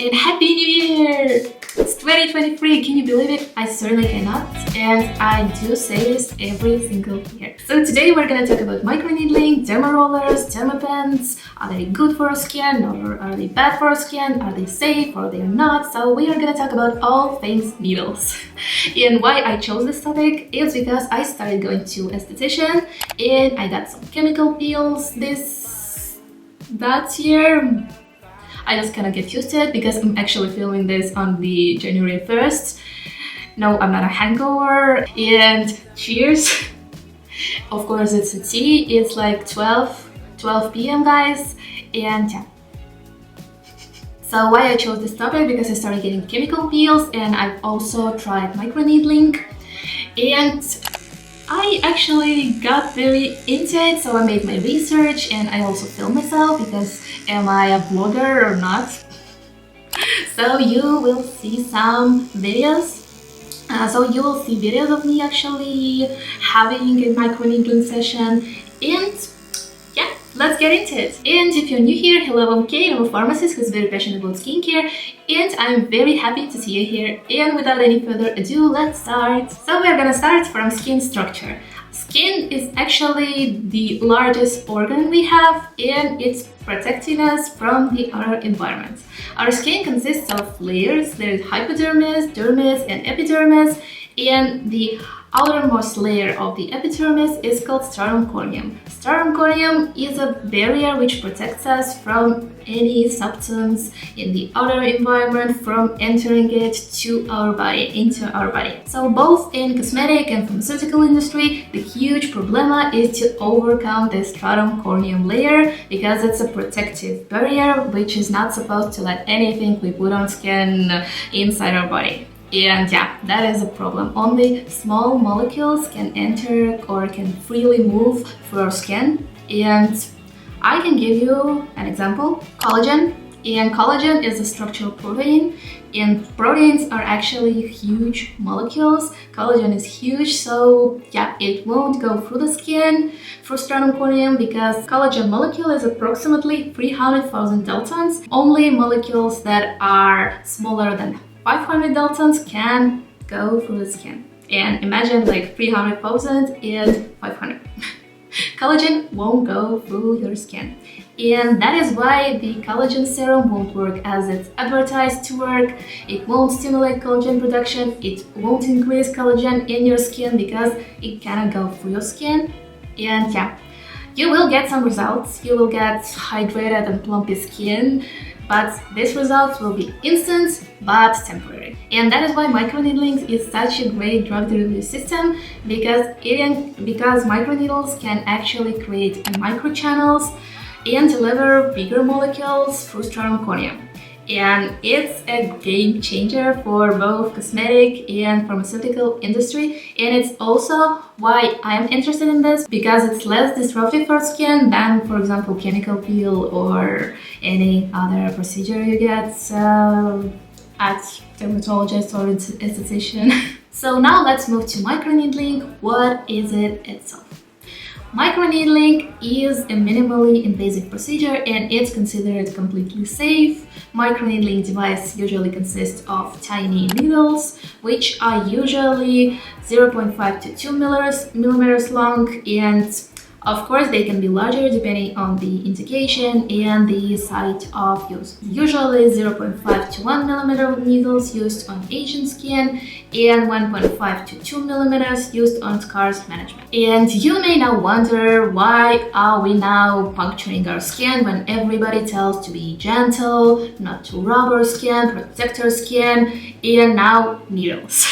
and Happy New Year! It's 2023, can you believe it? I certainly cannot, and I do say this every single year. So today we're gonna talk about microneedling, derma rollers, dermapens. Are they good for our skin or are they bad for our skin? Are they safe or they're not? So we are gonna talk about all things needles. And why I chose this topic is because I started going to esthetician and I got some chemical peels that year. I just kind of get used to it because I'm actually filming this on the January 1st. No, I'm not a hangover. And cheers. Of course, it's a tea. It's like 12 p.m. guys. And yeah. So why I chose this topic? Because I started getting chemical peels and I've also tried microneedling. And I actually got very into it, so I made my research and I also filmed myself because am I a vlogger or not? So you will see some videos. You will see videos of me actually having a microneedling session, and yeah, let's get into it. And if you're new here, hello, I'm Kate. I'm a pharmacist who's very passionate about skincare, and I'm very happy to see you here. And without any further ado, let's start. So we're gonna start from skin structure. Skin is actually the largest organ we have, and it's protecting us from the outer environment. Our skin consists of layers. There's hypodermis, dermis, and epidermis, and the outermost layer of the epidermis is called stratum corneum. Stratum corneum is a barrier which protects us from any substance in the outer environment from entering it to our body, into our body. So both in cosmetic and pharmaceutical industry, the huge problema is to overcome the stratum corneum layer because it's a protective barrier which is not supposed to let anything we put on skin inside our body. And yeah, that is a problem. Only small molecules can enter or can freely move through our skin. And I can give you an example. Collagen. And collagen is a structural protein. And proteins are actually huge molecules. Collagen is huge, so yeah, it won't go through the skin, through stratum corneum, because collagen molecule is approximately 300,000 daltons. Only molecules that are smaller than 500 daltons can go through the skin. And imagine like 300,000 and 500. Collagen won't go through your skin. And that is why the collagen serum won't work as it's advertised to work. It won't stimulate collagen production. It won't increase collagen in your skin because it cannot go through your skin. And yeah, you will get some results. You will get hydrated and plumpy skin, but these results will be instant but temporary. And that is why microneedling is such a great drug delivery system, because microneedles can actually create microchannels and deliver bigger molecules through stratum corneum. And it's a game changer for both cosmetic and pharmaceutical industry. And it's also why I'm interested in this, because it's less disruptive for skin than, for example, chemical peel or any other procedure you get at dermatologist or esthetician. So now let's move to microneedling. What is it itself? Microneedling is a minimally invasive procedure and it's considered completely safe. Microneedling device usually consists of tiny needles, which are usually 0.5 to 2 millimeters long, and of course they can be larger depending on the indication and the site of use. Usually 0.5 to 1 millimeter needles used on Asian skin and 1.5 to 2 millimeters used on scars management. And you may now wonder, why are we now puncturing our skin when everybody tells to be gentle, not to rub our skin, protect our skin, and now needles?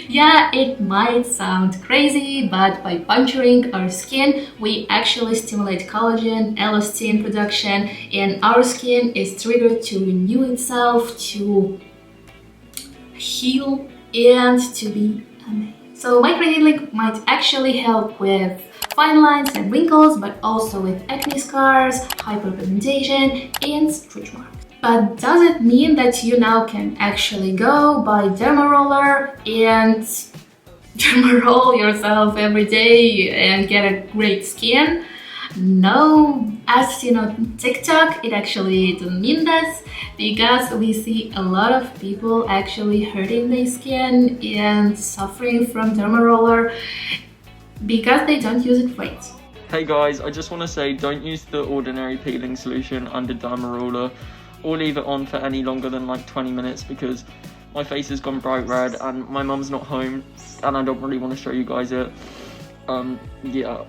Yeah, it might sound crazy, but by puncturing our skin, we actually stimulate collagen, elastin production, and our skin is triggered to renew itself, to heal, and to be amazing. So microneedling might actually help with fine lines and wrinkles, but also with acne scars, hyperpigmentation, and stretch marks. But does it mean that you now can actually go buy Derma Roller and derma roll yourself every day and get a great skin? No, as seen on TikTok, it actually doesn't mean this. because we see a lot of people actually hurting their skin and suffering from derma roller because they don't use it right. Hey guys, I just want to say don't use the ordinary peeling solution under Derma Roller or leave it on for any longer than like 20 minutes because my face has gone bright red and my mum's not home and I don't really want to show you guys it. Yeah.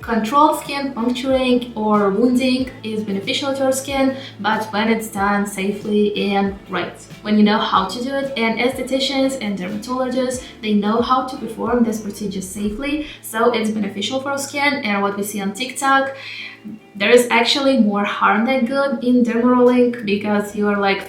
Controlled skin puncturing or wounding is beneficial to our skin, but when it's done safely and right. When you know how to do it, and estheticians and dermatologists, they know how to perform this procedure safely, so it's beneficial for our skin. And what we see on TikTok, there is actually more harm than good in derma rolling because you're like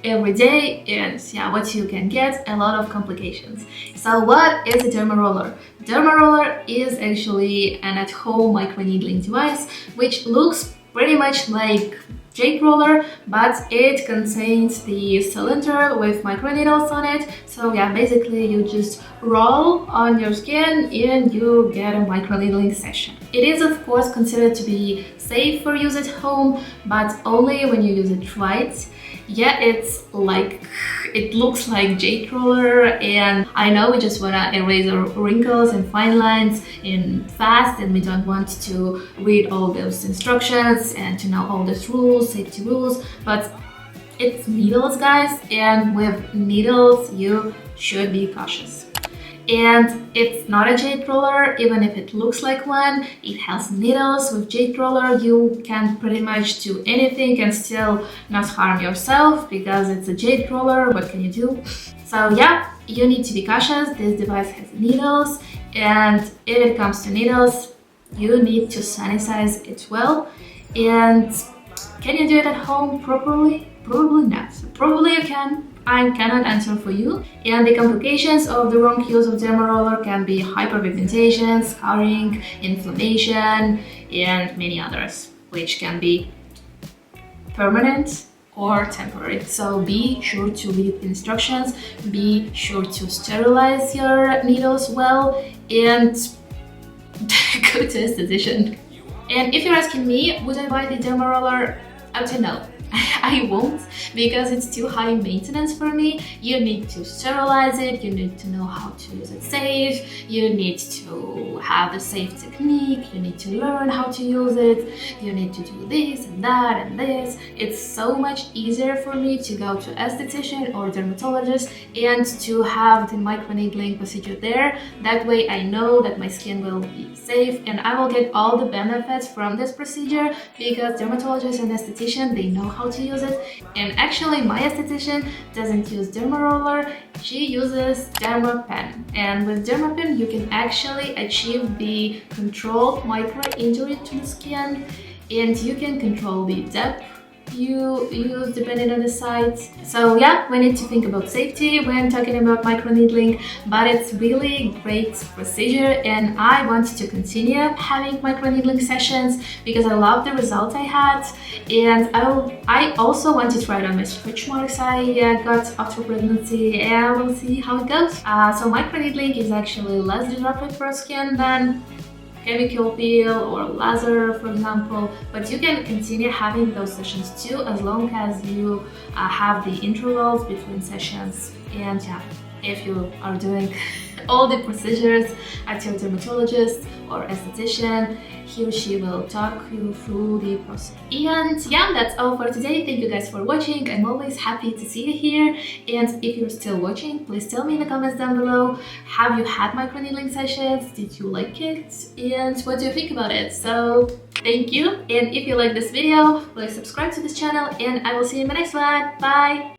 every day, and yeah, what you can get a lot of complications. So what is a derma roller? Derma roller is actually an at-home microneedling device which looks pretty much like jade roller, but it contains the cylinder with microneedles on it. So yeah, basically you just roll on your skin and you get a microneedling session. It is of course considered to be safe for use at home, but only when you use it right. Yeah, it looks like jade roller, and I know we just wanna erase our wrinkles and fine lines in fast, and we don't want to read all those instructions and to know all these rules, safety rules, but it's needles, guys, and with needles you should be cautious. And it's not a jade roller, even if it looks like one. It has needles. With jade roller you can pretty much do anything and still not harm yourself because it's a jade roller. What can you do? So yeah, you need to be cautious. This device has needles, and if it comes to needles, you need to sanitize it well. And can you do it at home properly? Probably not. Probably you can. I cannot answer for you. And the complications of the wrong use of derma roller can be hyperpigmentation, scarring, inflammation, and many others, which can be permanent or temporary. So be sure to read instructions, be sure to sterilize your needles well, and go to a esthetician. And if you're asking me, would I buy the derma roller? I would say no. I won't, because it's too high maintenance for me. You need to sterilize it, you need to know how to use it safe, you need to have the safe technique, you need to learn how to use it, you need to do this and that and this. It's so much easier for me to go to esthetician or dermatologist and to have the microneedling procedure there. That way I know that my skin will be safe and I will get all the benefits from this procedure, because dermatologists and esthetician, they know how to use it. And actually my esthetician doesn't use derma roller, she uses derma pen, and with derma pen you can actually achieve the controlled micro injury to the skin, and you can control the depth you use depending on the size. So yeah, we need to think about safety when talking about microneedling, but it's really great procedure and I want to continue having microneedling sessions because I love the results I had, and I also want to try it on my stretch marks I got after pregnancy, and we'll see how it goes. So microneedling is actually less disruptive for skin than chemical peel or laser, for example, but you can continue having those sessions too, as long as you have the intervals between sessions. And yeah, if you are doing all the procedures at your dermatologist or esthetician, he or she will talk you through the process. And yeah, that's all for today. Thank you guys for watching. I'm always happy to see you here, and if you're still watching, please tell me in the comments down below, have you had microneedling sessions? Did you like it? And what do you think about it? So thank you, and if you like this video, please subscribe to this channel, and I will see you in the next one. Bye!